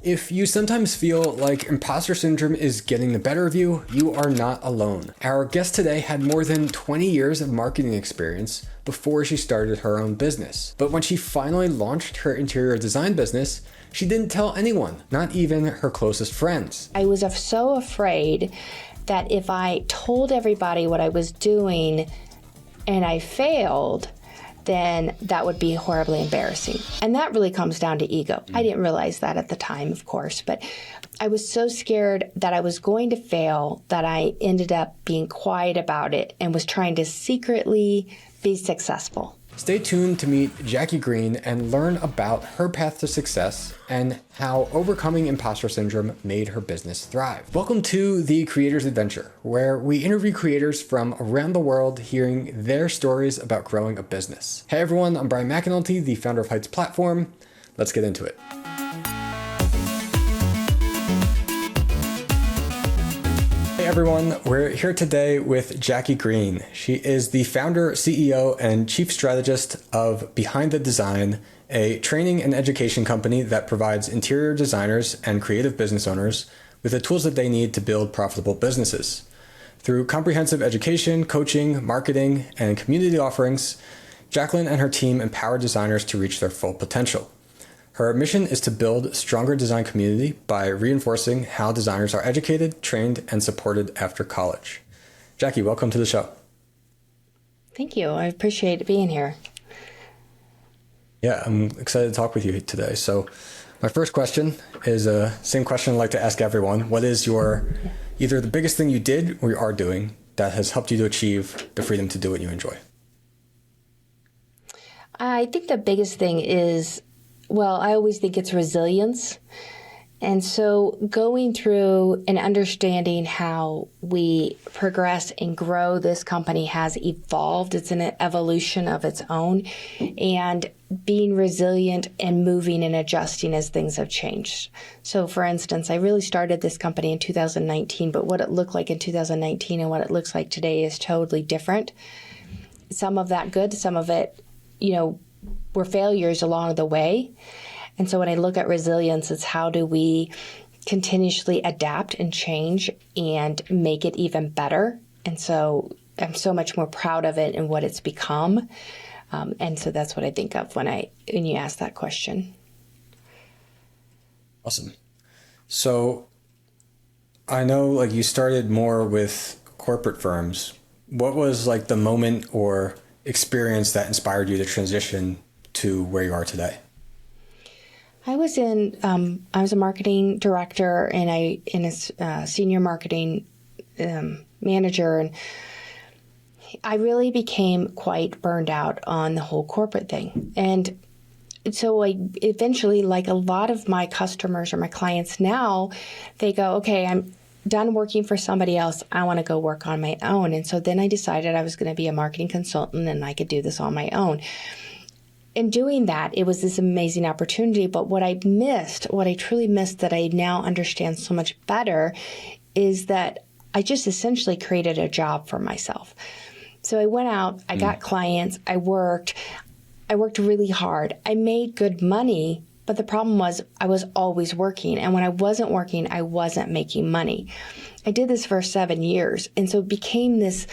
If you sometimes feel like imposter syndrome is getting the better of you, you are not alone. Our guest today had more than 20 years of marketing experience before she started her own business. But when she finally launched her interior design business, she didn't tell anyone, not even her closest friends. I was so afraid that if I told everybody what I was doing and I failed, then that would be horribly embarrassing. And that really comes down to ego. I didn't realize that at the time, of course, but I was so scared that I was going to fail that I ended up being quiet about it and was trying to secretly be successful. Stay tuned to meet Jackie Green and learn about her path to success and how overcoming imposter syndrome made her business thrive. Welcome to The Creator's Adventure, where we interview creators from around the world hearing their stories about growing a business. Hey everyone, I'm Brian McAnulty, the founder of Heights Platform. Let's get into it. Hey everyone, we're here today with Jackie Green. She is the founder, CEO, and Chief Strategist of Behind the Design, a training and education company that provides interior designers and creative business owners with the tools that they need to build profitable businesses. Through comprehensive education, coaching, marketing, and community offerings, Jacqueline and her team empower designers to reach their full potential. Her mission is to build a stronger design community by reinforcing how designers are educated, trained, and supported after college. Jackie, welcome to the show. Thank you. I appreciate being here. Yeah, I'm excited to talk with you today. So my first question is the same question I like to ask everyone. What is either the biggest thing you did or you are doing that has helped you to achieve the freedom to do what you enjoy? I think the biggest thing is, I always think it's resilience. And so going through and understanding how we progress and grow this company has evolved. It's an evolution of its own, and being resilient and moving and adjusting as things have changed. So for instance, I really started this company in 2019, but what it looked like in 2019 and what it looks like today is totally different. Some of that good, some of it, were failures along the way. And so when I look at resilience, it's how do we continuously adapt and change and make it even better. And so I'm so much more proud of it and what it's become. And so that's what I think of when you ask that question. Awesome. So I know you started more with corporate firms. What was the moment or experience that inspired you to transition to where you are today? I was a marketing director and a senior marketing manager, and I really became quite burned out on the whole corporate thing. And so I eventually, like a lot of my customers or my clients now, they go, okay, I'm done working for somebody else. I want to go work on my own. And so then I decided I was going to be a marketing consultant and I could do this on my own. In doing that, it was this amazing opportunity. But what I truly missed that I now understand so much better is that I just essentially created a job for myself. So I went out, I got clients, I worked really hard. I made good money. But the problem was I was always working. And when I wasn't working, I wasn't making money. I did this for 7 years. And so it became this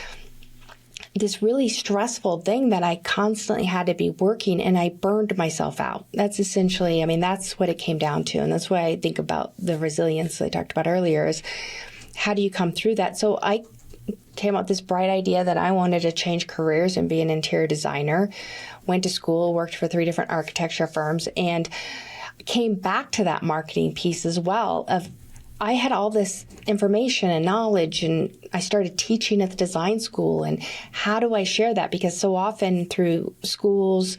really stressful thing that I constantly had to be working, and I burned myself out. That's essentially, that's what it came down to. And that's why I think about the resilience I talked about earlier is how do you come through that? So I came up with this bright idea that I wanted to change careers and be an interior designer. Went to school, worked for 3 different architecture firms, and came back to that marketing piece as well of I had all this information and knowledge, and I started teaching at the design school. And how do I share that? Because so often through schools,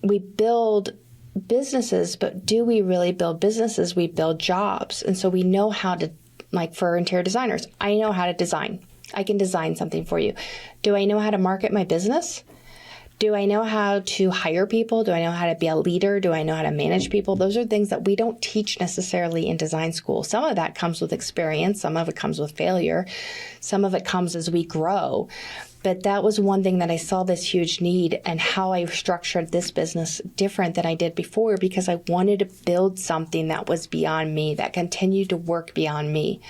we build businesses, but do we really build businesses? We build jobs. And so we know how to, for interior designers, I know how to design. I can design something for you. Do I know how to market my business? Do I know how to hire people? Do I know how to be a leader? Do I know how to manage people? Those are things that we don't teach necessarily in design school. Some of that comes with experience. Some of it comes with failure. Some of it comes as we grow. But that was one thing that I saw this huge need, and how I structured this business different than I did before, because I wanted to build something that was beyond me, that continued to work beyond me.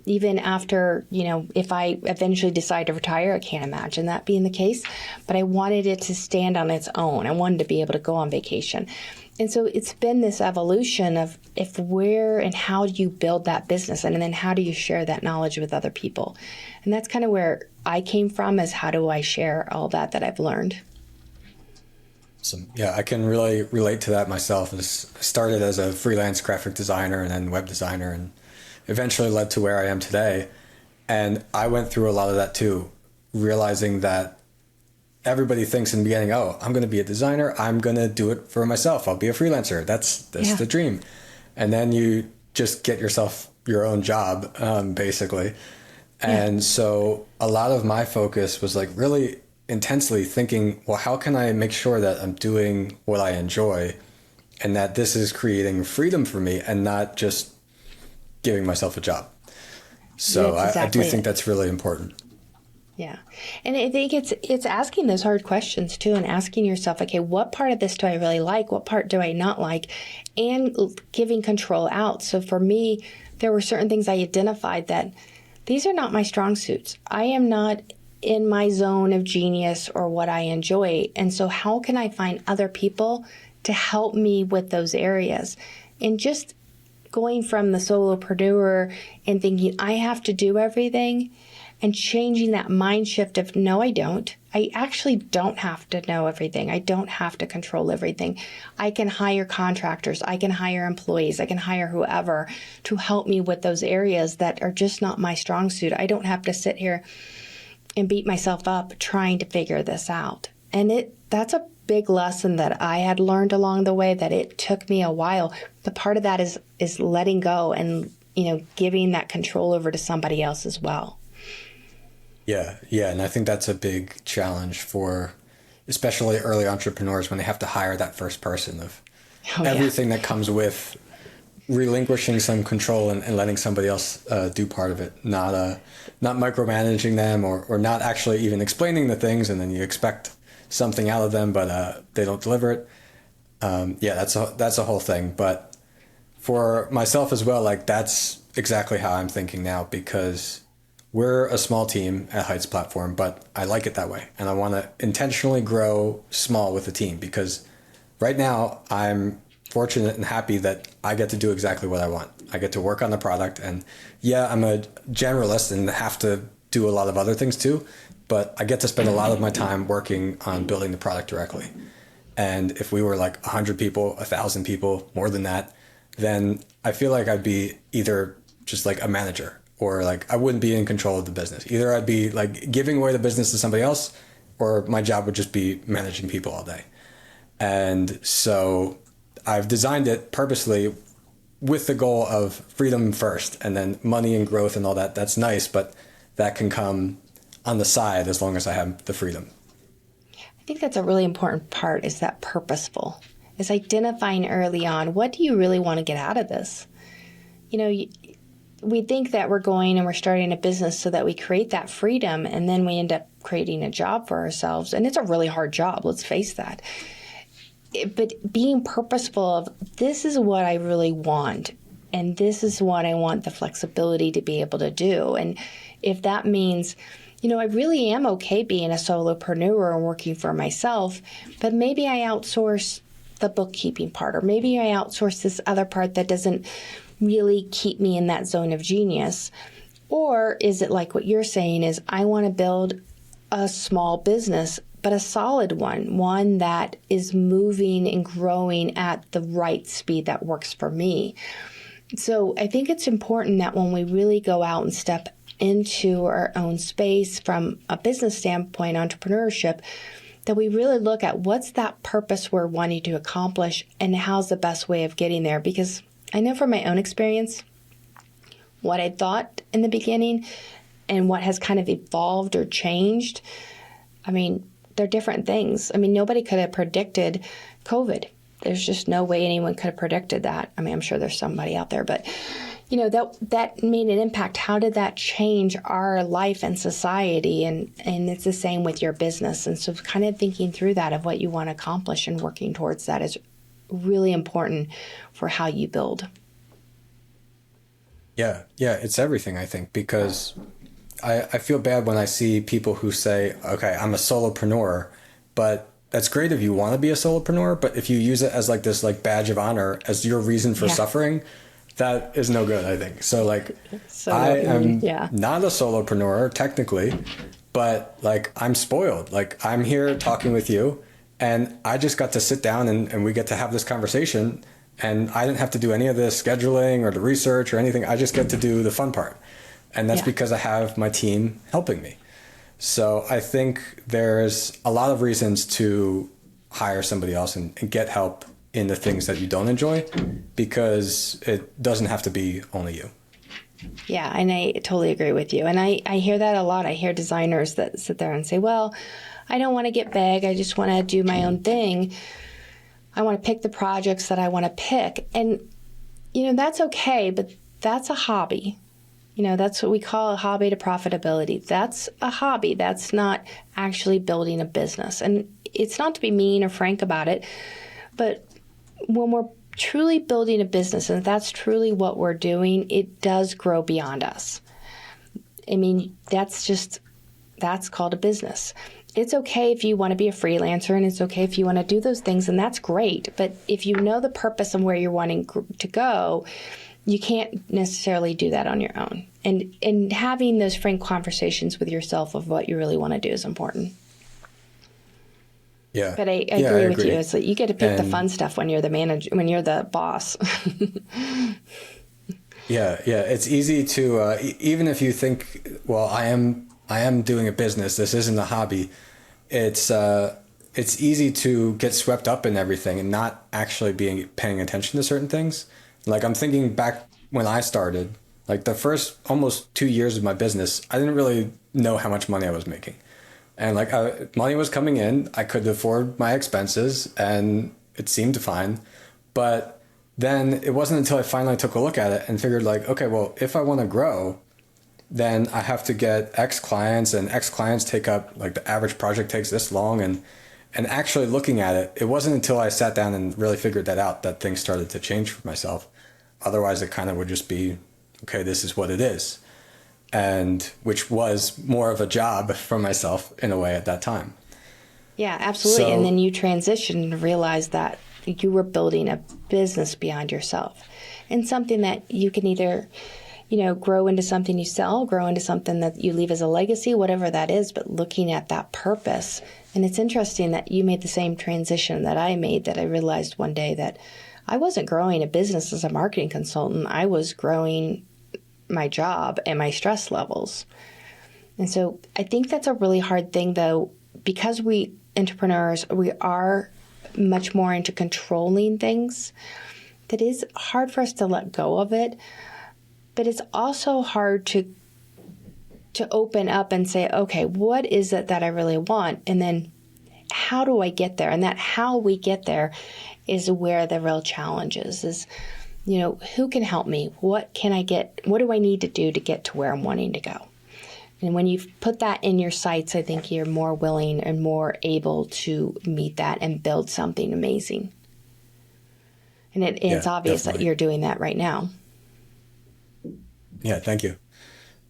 Even after, if I eventually decide to retire, I can't imagine that being the case, but I wanted it to stand on its own. I wanted to be able to go on vacation. And so it's been this evolution of where and how do you build that business, and then how do you share that knowledge with other people? And that's kind of where I came from, is how do I share all that I've learned? Yeah, I can really relate to that myself. I started as a freelance graphic designer and then web designer, and eventually led to where I am today. And I went through a lot of that too, realizing that everybody thinks in the beginning, oh, I'm going to be a designer. I'm going to do it for myself. I'll be a freelancer. That's the dream. And then you just get yourself your own job, basically. And so a lot of my focus was like really intensely thinking, well, how can I make sure that I'm doing what I enjoy and that this is creating freedom for me and not just giving myself a job. So I do think that's really important. Yeah. And I think it's asking those hard questions too, and asking yourself, okay, what part of this do I really like? What part do I not like? And giving control out. So for me, there were certain things I identified that these are not my strong suits. I am not in my zone of genius or what I enjoy. And so how can I find other people to help me with those areas? And just going from the solopreneur and thinking I have to do everything, and changing that mind shift of no, I don't. I actually don't have to know everything. I don't have to control everything. I can hire contractors. I can hire employees. I can hire whoever to help me with those areas that are just not my strong suit. I don't have to sit here and beat myself up trying to figure this out. And that's a big lesson that I had learned along the way, that it took me a while. But part of that is letting go and, giving that control over to somebody else as well. Yeah. And I think that's a big challenge for especially early entrepreneurs when they have to hire that first person of everything that comes with relinquishing some control and letting somebody else do part of it, not micromanaging them or not actually even explaining the things, and then you expect something out of them, but they don't deliver it. That's a whole thing. But for myself as well, like that's exactly how I'm thinking now, because we're a small team at Heights Platform, but I like it that way. And I want to intentionally grow small with the team, because right now I'm fortunate and happy that I get to do exactly what I want. I get to work on the product, and I'm a generalist and have to do a lot of other things too, but I get to spend a lot of my time working on building the product directly. And if we were like 100 people, 1,000 people, more than that, then I feel like I'd be either just like a manager, or like I wouldn't be in control of the business. Either I'd be like giving away the business to somebody else, or my job would just be managing people all day. And so I've designed it purposely with the goal of freedom first, and then money and growth and all that. That's nice, but that can come on the side as long as I have the freedom. I think that's a really important part, is that purposeful, is identifying early on, what do you really want to get out of this? We think that we're going and we're starting a business so that we create that freedom, and then we end up creating a job for ourselves. And it's a really hard job, let's face that. But being purposeful of, this is what I really want, and this is what I want the flexibility to be able to do. And if that means, I really am okay being a solopreneur and working for myself, but maybe I outsource the bookkeeping part, or maybe I outsource this other part that doesn't really keep me in that zone of genius. Or is it like what you're saying, is I want to build a small business, but a solid one that is moving and growing at the right speed that works for me. So I think it's important that when we really go out and step into our own space from a business standpoint, entrepreneurship, that we really look at what's that purpose we're wanting to accomplish and how's the best way of getting there. Because I know from my own experience, what I thought in the beginning and what has kind of evolved or changed, they're different things. Nobody could have predicted COVID. there's just no way anyone could have predicted that. I mean, I'm sure there's somebody out there, but that made an impact. How did that change our life and society? And it's the same with your business. And so kind of thinking through that of what you want to accomplish and working towards that is really important for how you build. Yeah, it's everything, I think, because I feel bad when I see people who say, okay, I'm a solopreneur, but that's great if you want to be a solopreneur, but if you use it as like this like badge of honor as your reason for suffering, that is no good, I think. So like I am not a solopreneur technically, but like I'm spoiled. Like I'm here talking with you and I just got to sit down and we get to have this conversation, and I didn't have to do any of the scheduling or the research or anything. I just get to do the fun part. And that's because I have my team helping me. So I think there's a lot of reasons to hire somebody else and get help in the things that you don't enjoy, because it doesn't have to be only you. Yeah, and I totally agree with you. And I hear that a lot. I hear designers that sit there and say, well, I don't want to get big. I just want to do my own thing. I want to pick the projects that I want to pick. And, that's okay, but that's a hobby. That's what we call a hobby to profitability. That's a hobby. That's not actually building a business. And it's not to be mean or frank about it, but when we're truly building a business, and that's truly what we're doing, it does grow beyond us. I mean, that's called a business. It's okay if you want to be a freelancer, and it's okay if you want to do those things, and that's great. But if you know the purpose and where you're wanting to go, you can't necessarily do that on your own. And having those frank conversations with yourself of what you really want to do is important. Yeah. But I agree with you. It's like you get to pick the fun stuff when you're the manager, when you're the boss. Yeah. It's easy to, even if you think, well, I am doing a business, this isn't a hobby. It's easy to get swept up in everything and not actually paying attention to certain things. Like I'm thinking back when I started, like the first almost 2 years of my business, I didn't really know how much money I was making. And like money was coming in, I could afford my expenses and it seemed fine. But then it wasn't until I finally took a look at it and figured like, okay, well, if I want to grow, then I have to get X clients, and X clients take up, like the average project takes this long. And actually looking at it, it wasn't until I sat down and really figured that out that things started to change for myself. Otherwise, it kind of would just be, okay, this is what it is. And which was more of a job for myself in a way at that time. Yeah, absolutely. So, and then you transitioned and realized that you were building a business beyond yourself, and something that you can either, grow into something you sell, grow into something that you leave as a legacy, whatever that is, but looking at that purpose. And it's interesting that you made the same transition that I made, that I realized one day that I wasn't growing a business as a marketing consultant. I was growing my job and my stress levels. And so I think that's a really hard thing, though, because we entrepreneurs, we are much more into controlling things, that is hard for us to let go of it. But it's also hard to open up and say, okay, what is it that I really want? And then how do I get there? And that how we get there is where the real challenge is, who can help me? What can I get? What do I need to do to get to where I'm wanting to go? And when you put that in your sights, I think you're more willing and more able to meet that and build something amazing. And it's obvious that you're doing that right now. Yeah, thank you.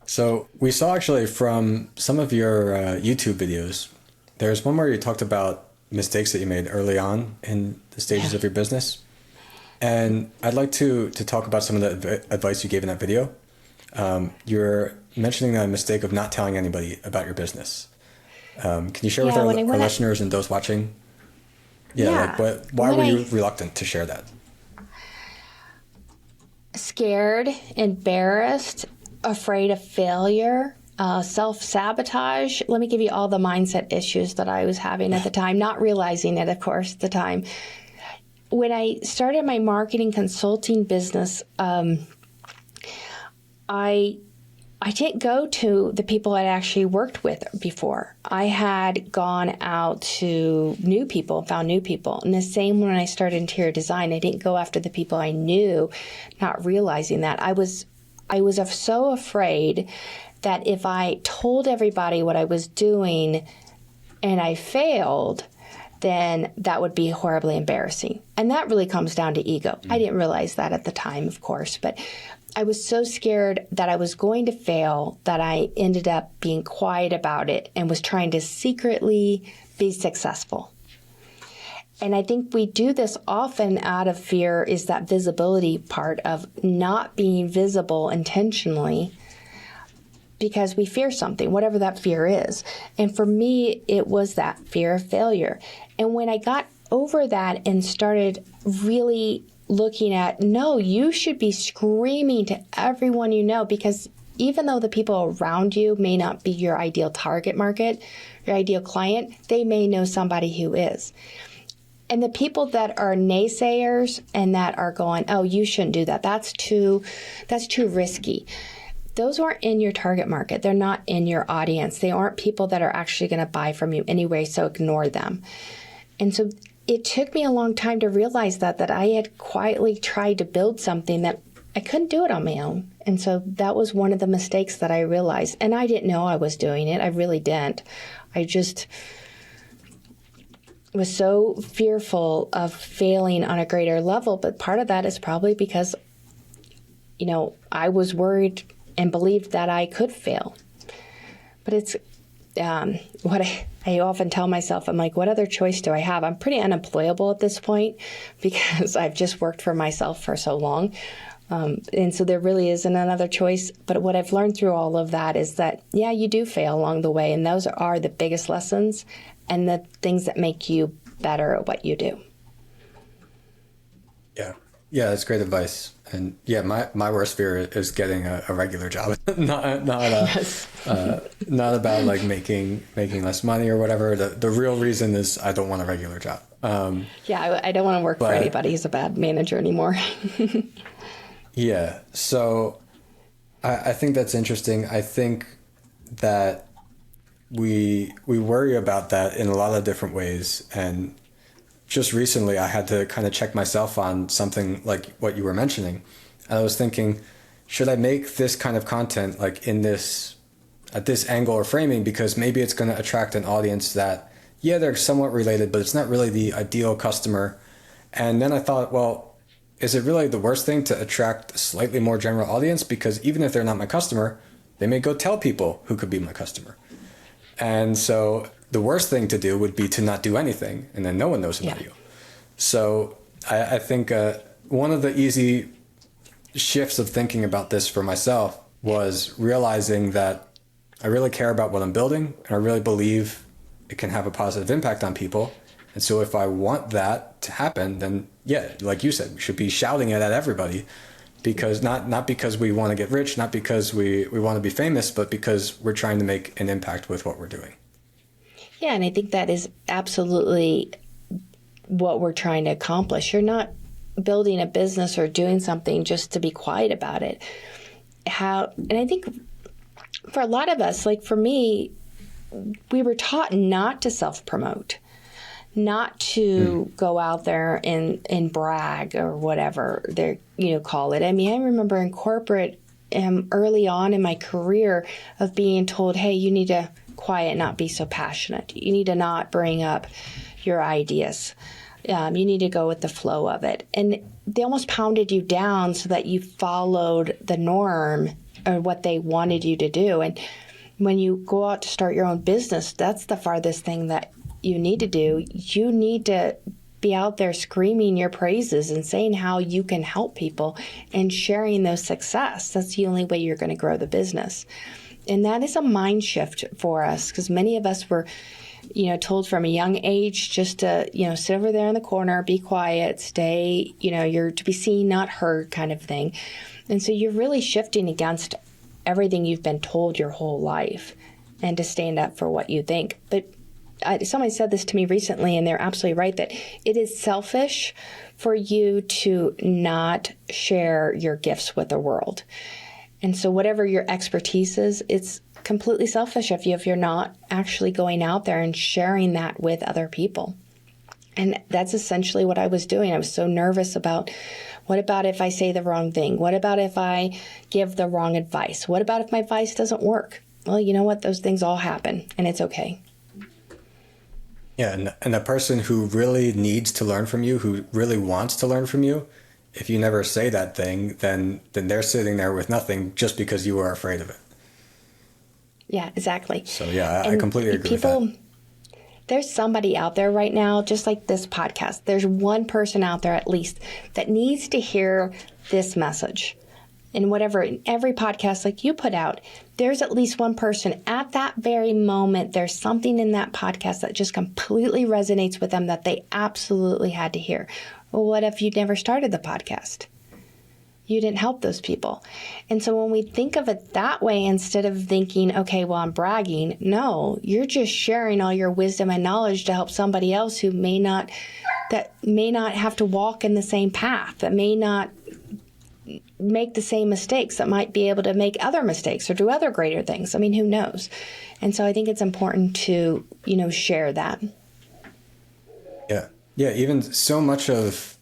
So we saw actually from some of your YouTube videos, there's one where you talked about mistakes that you made early on in the stages of your business. And I'd like to talk about some of the advice you gave in that video. You're mentioning the mistake of not telling anybody about your business. Can you share with our listeners and those watching? Why were you reluctant to share that? Scared, embarrassed, afraid of failure, self-sabotage. Let me give you all the mindset issues that I was having at the time, not realizing it, of course, at the time. When I started my marketing consulting business, I I didn't go to the people I'd actually worked with before. I had gone out to new people, found new people. And the same when I started interior design, I didn't go after the people I knew, not realizing that. I was so afraid that if I told everybody what I was doing and I failed, then that would be horribly embarrassing. And that really comes down to ego. I didn't realize that at the time, of course, but I was so scared that I was going to fail that I ended up being quiet about it and was trying to secretly be successful. And I think we do this often out of fear, is that visibility part of not being visible intentionally because we fear something, whatever that fear is. And for me, it was that fear of failure. And when I got over that and started really looking at, no, you should be screaming to everyone you know, because even though the people around you may not be your ideal target market, your ideal client, they may know somebody who is. And the people that are naysayers and that are going, oh, you shouldn't do that, that's too risky. Those aren't in your target market. They're not in your audience. They aren't people that are actually going to buy from you anyway, so ignore them. And so it took me a long time to realize that I had quietly tried to build something that I couldn't do it on my own. And so that was one of the mistakes that I realized. And I didn't know I was doing it. I really didn't. I just was so fearful of failing on a greater level. But part of that is probably because, I was worried and believed that I could fail. But it's what I often tell myself, I'm like, what other choice do I have? I'm pretty unemployable at this point because I've just worked for myself for so long. And so there really isn't another choice. But what I've learned through all of that is that, yeah, you do fail along the way. And those are the biggest lessons and the things that make you better at what you do. Yeah. Yeah, that's great advice. And yeah, my worst fear is getting a regular job, not Yes. not about like making less money or whatever. The real reason is I don't want a regular job. I don't want to work for anybody who's a bad manager anymore. Yeah. So I think that's interesting. I think that we worry about that in a lot of different ways. And just recently I had to kind of check myself on something like what you were mentioning. And I was thinking, should I make this kind of content like at this angle or framing, because maybe it's going to attract an audience that, yeah, they're somewhat related, but it's not really the ideal customer. And then I thought, well, is it really the worst thing to attract a slightly more general audience? Because even if they're not my customer, they may go tell people who could be my customer. And so the worst thing to do would be to not do anything, and then no one knows about you. So I think one of the easy shifts of thinking about this for myself was realizing that I really care about what I'm building, and I really believe it can have a positive impact on people. And so if I want that to happen, then yeah, like you said, we should be shouting it at everybody, because not because we want to get rich, not because we want to be famous, but because we're trying to make an impact with what we're doing. Yeah, and I think that is absolutely what we're trying to accomplish. You're not building a business or doing something just to be quiet about it. And I think for a lot of us, like for me, we were taught not to self-promote, not to go out there and brag or whatever they call it. I mean, I remember in corporate early on in my career of being told, hey, you need to quiet, not be so passionate. You need to not bring up your ideas. You need to go with the flow of it. And they almost pounded you down so that you followed the norm or what they wanted you to do. And when you go out to start your own business, that's the farthest thing that you need to do. You need to be out there screaming your praises and saying how you can help people and sharing those success. That's the only way you're going to grow the business. And that is a mind shift for us, because many of us were, told from a young age just to, sit over there in the corner, be quiet, stay, you're to be seen, not heard kind of thing. And so you're really shifting against everything you've been told your whole life and to stand up for what you think. But somebody said this to me recently, and they're absolutely right, that it is selfish for you to not share your gifts with the world. And so whatever your expertise is, it's completely selfish of you if you're not actually going out there and sharing that with other people. And that's essentially what I was doing. I was so nervous about, what about if I say the wrong thing? What about if I give the wrong advice? What about if my advice doesn't work? Well, you know what? Those things all happen, and it's okay. Yeah, and a person who really needs to learn from you, who really wants to learn from you, if you never say that thing, then they're sitting there with nothing just because you are afraid of it. Yeah, exactly. So yeah, I completely agree with that. There's somebody out there right now, just like this podcast. There's one person out there at least that needs to hear this message. And whatever, in every podcast like you put out, there's at least one person at that very moment. There's something in that podcast that just completely resonates with them that they absolutely had to hear. Well, what if you'd never started the podcast? You didn't help those people. And so when we think of it that way, instead of thinking, okay, well, I'm bragging, no, you're just sharing all your wisdom and knowledge to help somebody else who may not have to walk in the same path, that may not make the same mistakes, that might be able to make other mistakes or do other greater things. I mean, who knows? And so I think it's important to, share that. Yeah. Yeah. Even so much of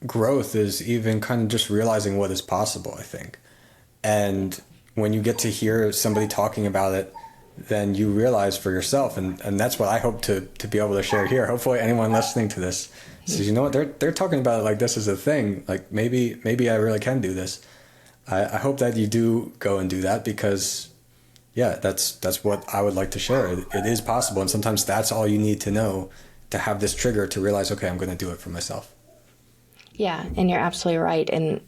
growth is even kind of just realizing what is possible, I think. And when you get to hear somebody talking about it, then you realize for yourself. And that's what I hope to be able to share here. Hopefully anyone listening to this says, you know what, they're talking about it like this is a thing. Like maybe I really can do this. I hope that you do go and do that, because yeah, that's what I would like to share. It is possible. And sometimes that's all you need to know to have this trigger to realize, okay, I'm going to do it for myself. Yeah, and you're absolutely right. And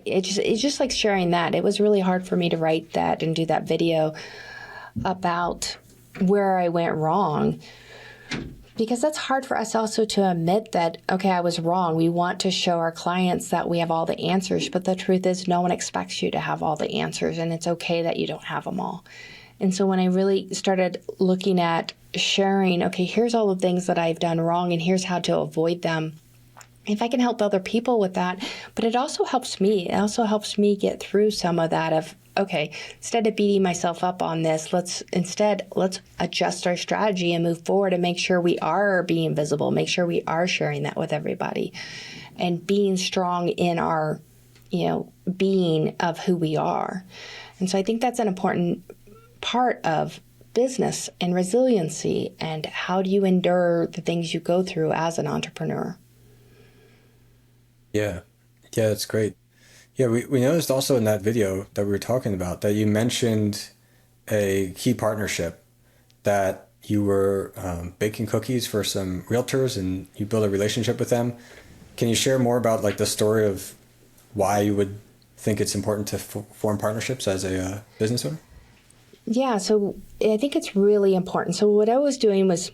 it's just like sharing that. It was really hard for me to write that and do that video about where I went wrong, because that's hard for us also to admit that, okay, I was wrong. We want to show our clients that we have all the answers, but the truth is no one expects you to have all the answers, and it's okay that you don't have them all. And so when I really started looking at sharing, okay, here's all the things that I've done wrong and here's how to avoid them, if I can help other people with that, but it also helps me. It also helps me get through some of that of, okay, instead of beating myself up on this, let's adjust our strategy and move forward and make sure we are being visible, make sure we are sharing that with everybody and being strong in our, being of who we are. And so I think that's an important part of business and resiliency, and how do you endure the things you go through as an entrepreneur. Yeah, that's great. Yeah, we noticed also in that video that we were talking about that you mentioned a key partnership, that you were baking cookies for some realtors and you built a relationship with them. Can you share more about like the story of why you would think it's important to form partnerships as a business owner? Yeah, so I think it's really important. So what I was doing was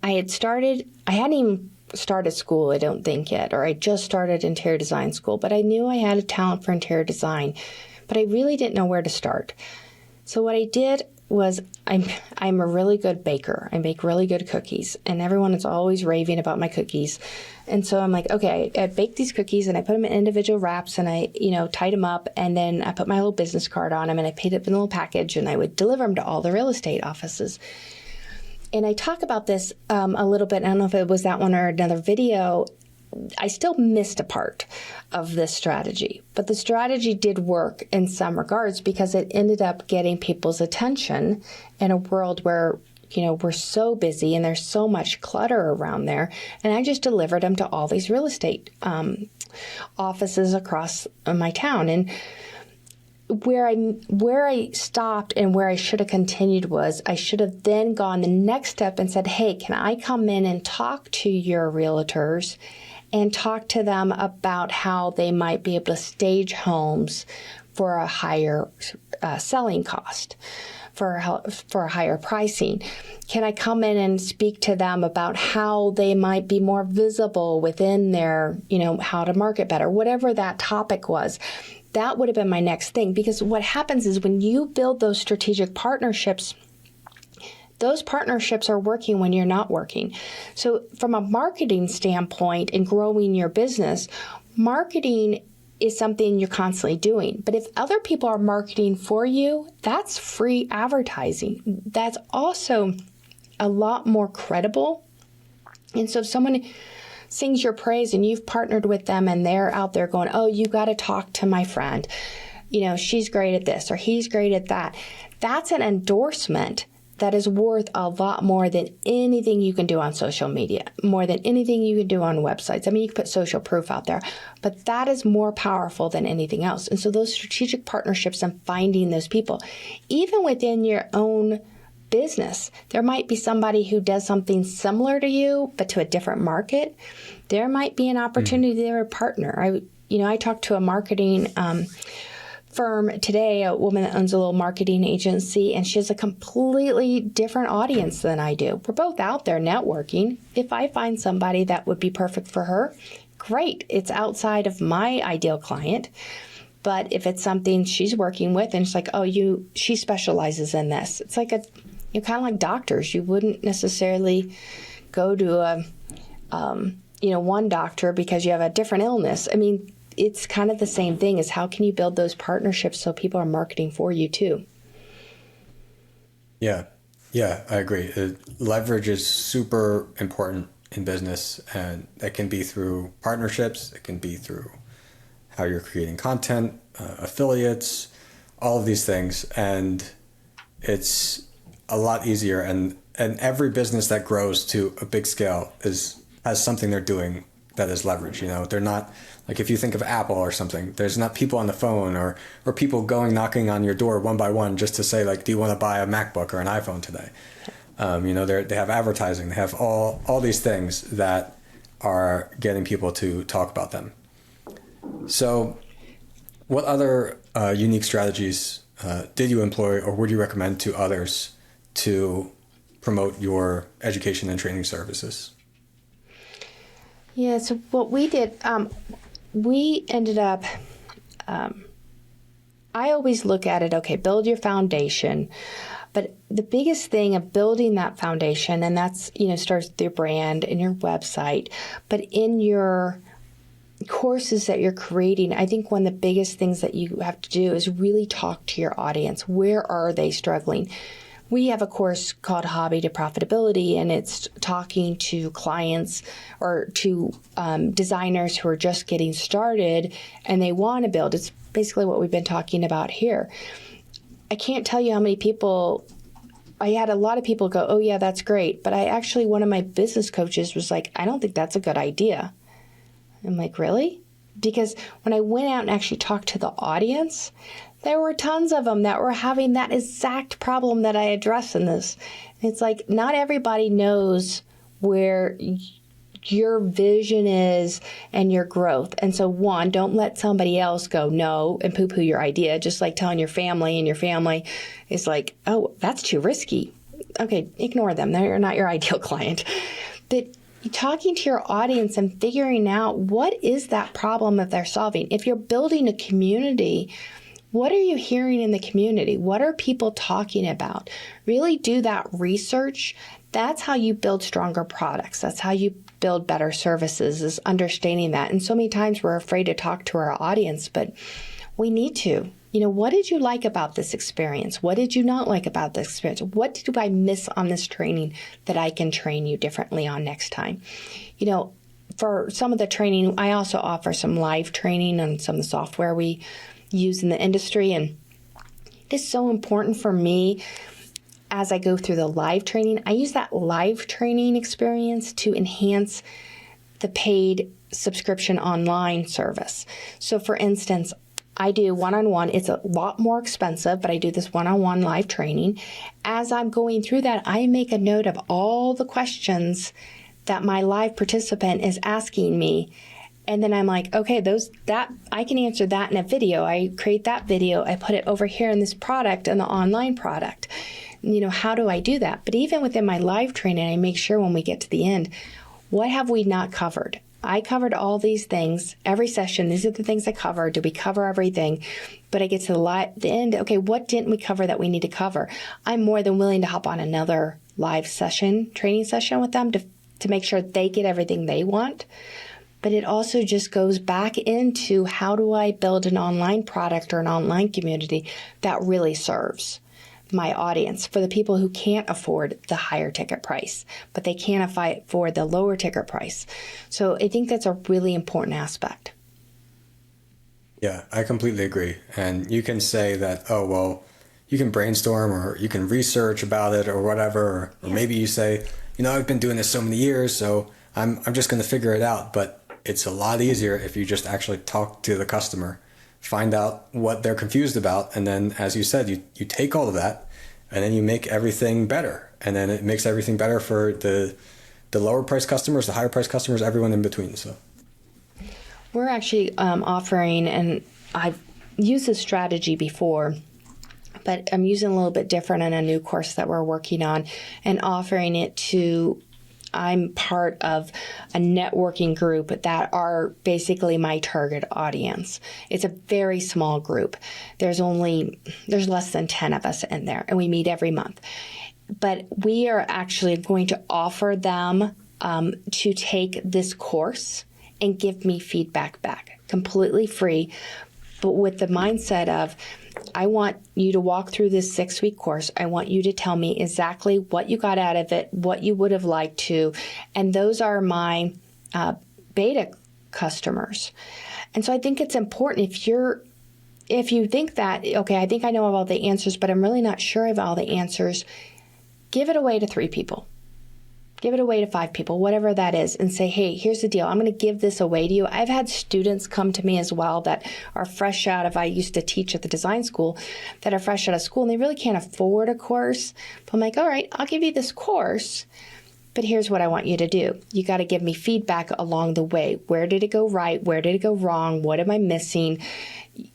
I hadn't even started school, I don't think yet, or I just started interior design school, but I knew I had a talent for interior design, but I really didn't know where to start. So what I did was I'm a really good baker. I make really good cookies, and everyone is always raving about my cookies. And so I'm like, okay, I bake these cookies and I put them in individual wraps and I, tied them up, and then I put my little business card on them and I paid it in a little package and I would deliver them to all the real estate offices. And I talk about this a little bit. I don't know if it was that one or another video. I still missed a part of this strategy, but the strategy did work in some regards because it ended up getting people's attention in a world where, we're so busy and there's so much clutter around there. And I just delivered them to all these real estate offices across my town. And where I stopped and where I should have continued was I should have then gone the next step and said, hey, can I come in and talk to your realtors and talk to them about how they might be able to stage homes for a higher selling cost, for a higher pricing? Can I come in and speak to them about how they might be more visible within their, how to market better, whatever that topic was? That would have been my next thing, because what happens is when you build those strategic partnerships, those partnerships are working when you're not working. So from a marketing standpoint and growing your business, marketing is something you're constantly doing. But if other people are marketing for you, that's free advertising. That's also a lot more credible. And so if someone sings your praise and you've partnered with them and they're out there going, oh, you got to talk to my friend, she's great at this or he's great at that, that's an endorsement that is worth a lot more than anything you can do on social media, more than anything you can do on websites. I mean, you can put social proof out there, but that is more powerful than anything else. And so those strategic partnerships and finding those people, even within your own business, there might be somebody who does something similar to you, but to a different market. There might be an opportunity there to partner. I talked to a marketing firm today, a woman that owns a little marketing agency, and she has a completely different audience than I do. We're both out there networking. If I find somebody that would be perfect for her, great. It's outside of my ideal client. But if it's something she's working with and it's like, oh, she specializes in this. It's like kind of like doctors. You wouldn't necessarily go to one doctor because you have a different illness. I mean, it's kind of the same thing as how can you build those partnerships so people are marketing for you too? Yeah, I agree. Leverage is super important in business, and that can be through partnerships. It can be through how you're creating content, affiliates, all of these things. And it's a lot easier. And every business that grows to a big scale has something they're doing that is leverage. They're not like, if you think of Apple or something, there's not people on the phone or people knocking on your door one by one just to say, like, do you want to buy a MacBook or an iPhone today? They have advertising, they have all these things that are getting people to talk about them. So what other unique strategies did you employ or would you recommend to others to promote your education and training services? Yeah, so what we did, we ended up, I always look at it, okay, build your foundation. But the biggest thing of building that foundation, and that's, starts with your brand and your website, but in your courses that you're creating, I think one of the biggest things that you have to do is really talk to your audience. Where are they struggling? We have a course called Hobby to Profitability, and it's talking to clients or to designers who are just getting started and they want to build. It's basically what we've been talking about here. I can't tell you how many people, I had a lot of people go, oh yeah, that's great. But one of my business coaches was like, I don't think that's a good idea. I'm like, really? Because when I went out and actually talked to the audience, there were tons of them that were having that exact problem that I addressed in this. It's like, not everybody knows where your vision is and your growth. And so one, don't let somebody else go no and poo-poo your idea, just like telling your family, and your family is like, oh, that's too risky. Okay, ignore them. They're not your ideal client. But talking to your audience and figuring out what is that problem that they're solving. If you're building a community, what are you hearing in the community? What are people talking about? Really do that research. That's how you build stronger products. That's how you build better services, is understanding that. And so many times we're afraid to talk to our audience, but we need to. What did you like about this experience? What did you not like about this experience? What did I miss on this training that I can train you differently on next time? For some of the training, I also offer some live training on some of the software we use in the industry. And it is so important for me as I go through the live training. I use that live training experience to enhance the paid subscription online service. So for instance, I do one-on-one. It's a lot more expensive, but I do this one-on-one live training. As I'm going through that, I make a note of all the questions that my live participant is asking me. And then I'm like, okay, that I can answer that in a video. I create that video. I put it over here in this product and the online product. How do I do that? But even within my live training, I make sure when we get to the end, what have we not covered? I covered all these things. Every session, these are the things I covered. Did we cover everything? But I get to the end. Okay, what didn't we cover that we need to cover? I'm more than willing to hop on another live session, training session with them to make sure they get everything they want. but it also just goes back into how do I build an online product or an online community that really serves my audience, for the people who can't afford the higher ticket price, but they can afford the lower ticket price. So I think that's a really important aspect. Yeah, I completely agree. And you can say that, oh, well, you can brainstorm or you can research about it or whatever. Or maybe you say, I've been doing this so many years, so I'm just going to figure it out. But it's a lot easier if you just actually talk to the customer, find out what they're confused about. And then, as you said, you take all of that and then you make everything better. And then it makes everything better for the lower price customers, the higher price customers, everyone in between. So we're actually offering, and I've used this strategy before, but I'm using a little bit different in a new course that we're working on and offering it to, I'm part of a networking group that are basically my target audience. It's a very small group. There's less than 10 of us in there, and we meet every month. But we are actually going to offer them to take this course and give me feedback back, completely free, but with the mindset of, I want you to walk through this 6-week course. I want you to tell me exactly what you got out of it, what you would have liked to. And those are my beta customers. And so I think it's important if you think that, okay, I think I know all the answers, but I'm really not sure of all the answers, give it away to 3 people. Give it away to 5 people, whatever that is, and say, hey, here's the deal. I'm going to give this away to you. I've had students come to me as well that are fresh out of, I used to teach at the design school, that are fresh out of school, and they really can't afford a course. But I'm like, all right, I'll give you this course, but here's what I want you to do. You got to give me feedback along the way. Where did it go right? Where did it go wrong? What am I missing?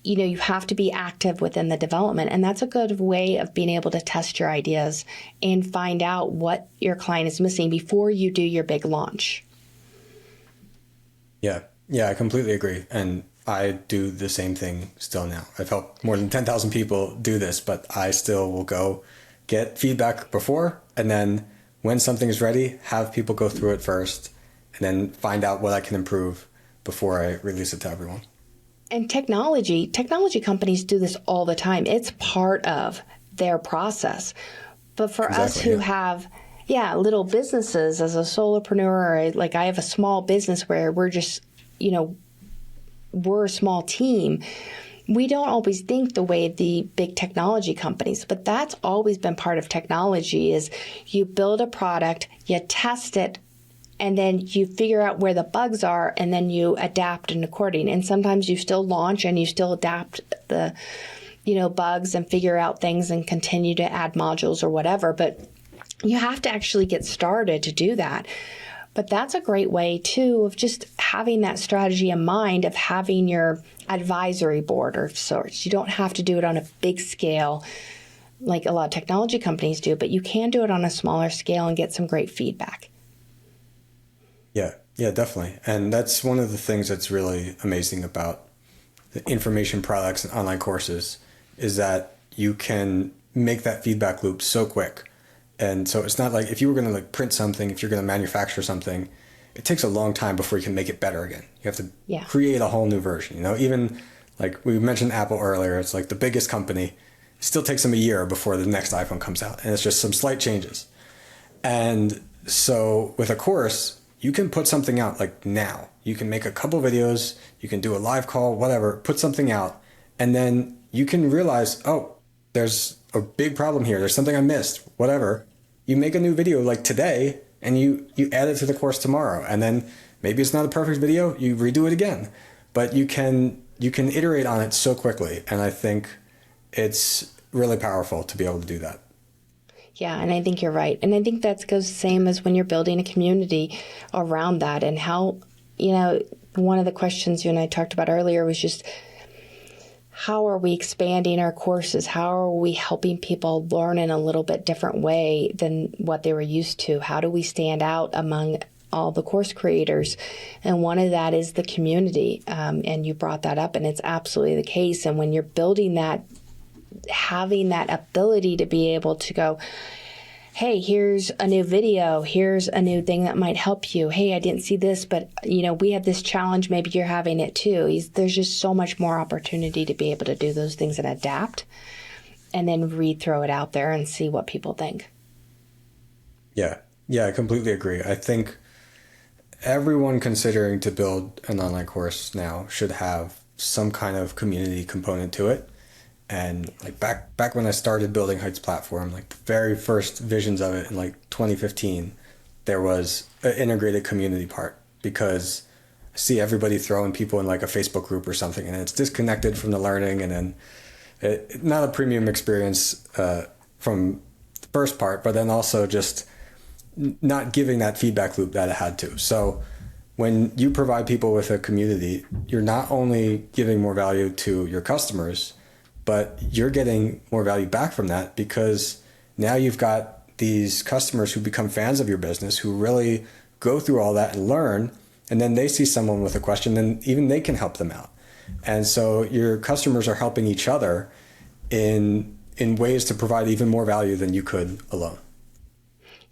You have to be active within the development. And that's a good way of being able to test your ideas and find out what your client is missing before you do your big launch. Yeah, I completely agree. And I do the same thing still now. I've helped more than 10,000 people do this, but I still will go get feedback before, and then when something is ready, have people go through it first, and then find out what I can improve before I release it to everyone. And technology companies do this all the time. It's part of their process. But for us who have, little businesses, as a solopreneur, like I have a small business where we're just, we're a small team. We don't always think the way the big technology companies, but that's always been part of technology is you build a product, you test it, and then you figure out where the bugs are, and then you adapt and according. And sometimes you still launch and you still adapt the, bugs and figure out things and continue to add modules or whatever. But you have to actually get started to do that. But that's a great way, too, of just having that strategy in mind of having your advisory board of sorts. You don't have to do it on a big scale like a lot of technology companies do, but you can do it on a smaller scale and get some great feedback. Yeah, definitely. And that's one of the things that's really amazing about the information products and online courses is that you can make that feedback loop so quick. And so it's not like if you were going to print something, if you're going to manufacture something, it takes a long time before you can make it better again. You have to create a whole new version. Even like we mentioned Apple earlier, it's like the biggest company. It still takes them a year before the next iPhone comes out. And it's just some slight changes. And so with a course, you can put something out like now. You can make a couple videos, you can do a live call, whatever, put something out, and then you can realize, oh, there's a big problem here. There's something I missed, whatever. You make a new video like today and you add it to the course tomorrow. And then maybe it's not a perfect video, you redo it again. But you can iterate on it so quickly. And I think it's really powerful to be able to do that. Yeah, and I think you're right. And I think that goes the same as when you're building a community around that. And how, one of the questions you and I talked about earlier was just, how are we expanding our courses? How are we helping people learn in a little bit different way than what they were used to? How do we stand out among all the course creators? And one of that is the community. And you brought that up, and it's absolutely the case. And when you're building that, having that ability to be able to go, hey, here's a new video, here's a new thing that might help you. Hey, I didn't see this, but we had this challenge, maybe you're having it too. There's just so much more opportunity to be able to do those things and adapt, and then throw it out there and see what people think. Yeah, I completely agree. I think everyone considering to build an online course now should have some kind of community component to it. And like back when I started building Heights platform, like the very first visions of it in like 2015, there was an integrated community part, because I see everybody throwing people in like a Facebook group or something, and it's disconnected from the learning, and then not a premium experience from the first part, but then also just not giving that feedback loop that it had to. So when you provide people with a community, you're not only giving more value to your customers, but you're getting more value back from that, because now you've got these customers who become fans of your business, who really go through all that and learn, and then they see someone with a question, then even they can help them out. And so your customers are helping each other in ways to provide even more value than you could alone.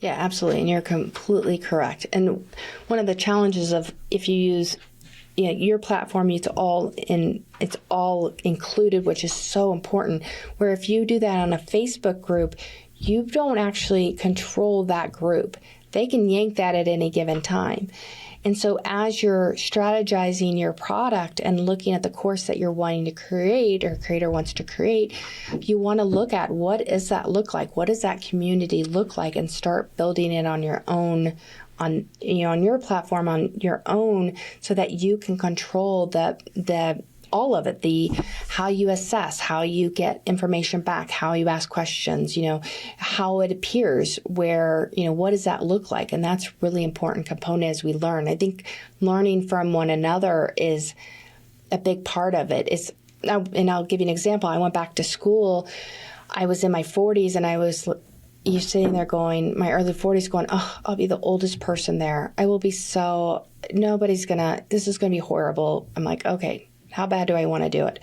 Yeah, absolutely. And you're completely correct. And one of the challenges of if you use your platform, it's all included, which is so important. Where if you do that on a Facebook group, you don't actually control that group. They can yank that at any given time. And so as you're strategizing your product and looking at the course that you're wanting to create, or creator wants to create, you want to look at what does that look like? What does that community look like? And start building it on your own, on your platform, on your own, so that you can control the all of it, the how you assess, how you get information back, how you ask questions, how it appears, where, what does that look like? And that's really important component as we learn. I think learning from one another is a big part of it. And I'll give you an example. I went back to school. I was in my 40s, and you're sitting there going, my early 40s going, oh, I'll be the oldest person there. I will be this is going to be horrible. I'm like, okay, how bad do I want to do it?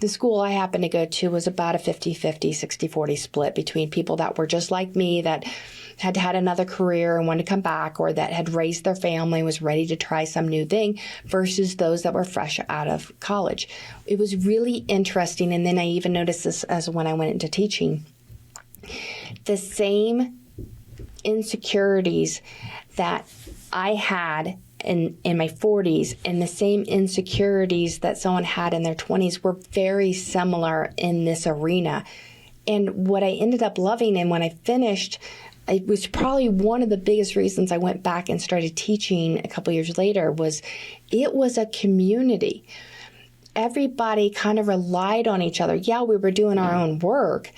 The school I happened to go to was about a 50-50, 60-40 split between people that were just like me, that had had another career and wanted to come back, or that had raised their family, was ready to try some new thing, versus those that were fresh out of college. It was really interesting. And then I even noticed this as when I went into teaching. The same insecurities that I had in my 40s, and the same insecurities that someone had in their 20s were very similar in this arena. And what I ended up loving, and when I finished, it was probably one of the biggest reasons I went back and started teaching a couple years later, was it was a community. Everybody kind of relied on each other. Yeah, we were doing our own work,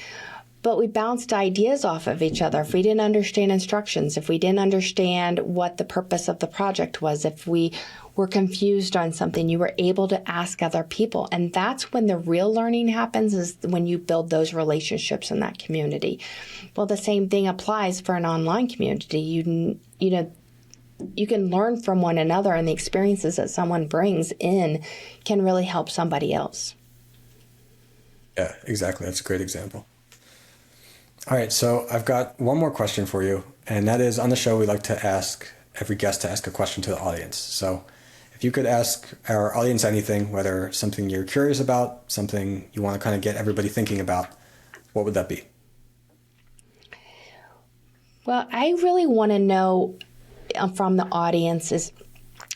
but we bounced ideas off of each other. If we didn't understand instructions, if we didn't understand what the purpose of the project was, if we were confused on something, you were able to ask other people. And that's when the real learning happens, is when you build those relationships in that community. Well, the same thing applies for an online community. You can learn from one another, and the experiences that someone brings in can really help somebody else. Yeah, exactly. That's a great example. All right, so I've got one more question for you, and that is, on the show, we like to ask every guest to ask a question to the audience. So if you could ask our audience anything, whether something you're curious about, something you want to kind of get everybody thinking about, what would that be? Well, I really want to know from the audience is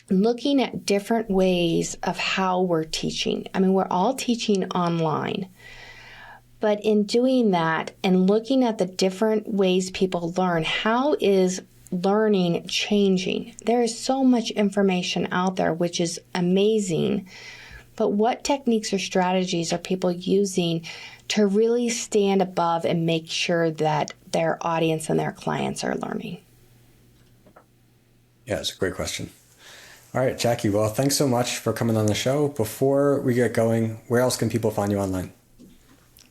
looking at different ways of how we're teaching. I mean, we're all teaching online. But in doing that and looking at the different ways people learn, how is learning changing? There is so much information out there, which is amazing. But what techniques or strategies are people using to really stand above and make sure that their audience and their clients are learning? Yeah, it's a great question. All right, Jackie, well, thanks so much for coming on the show. Before we get going, where else can people find you online?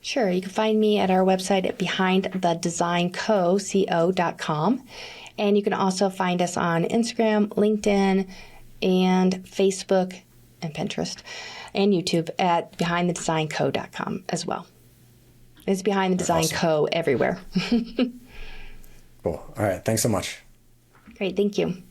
Sure. You can find me at our website at behindthedesignco.com. And you can also find us on Instagram, LinkedIn, and Facebook, and Pinterest, and YouTube at behindthedesignco.com as well. It's Behind the Design Co. everywhere. Cool. All right. Thanks so much. Great. Thank you.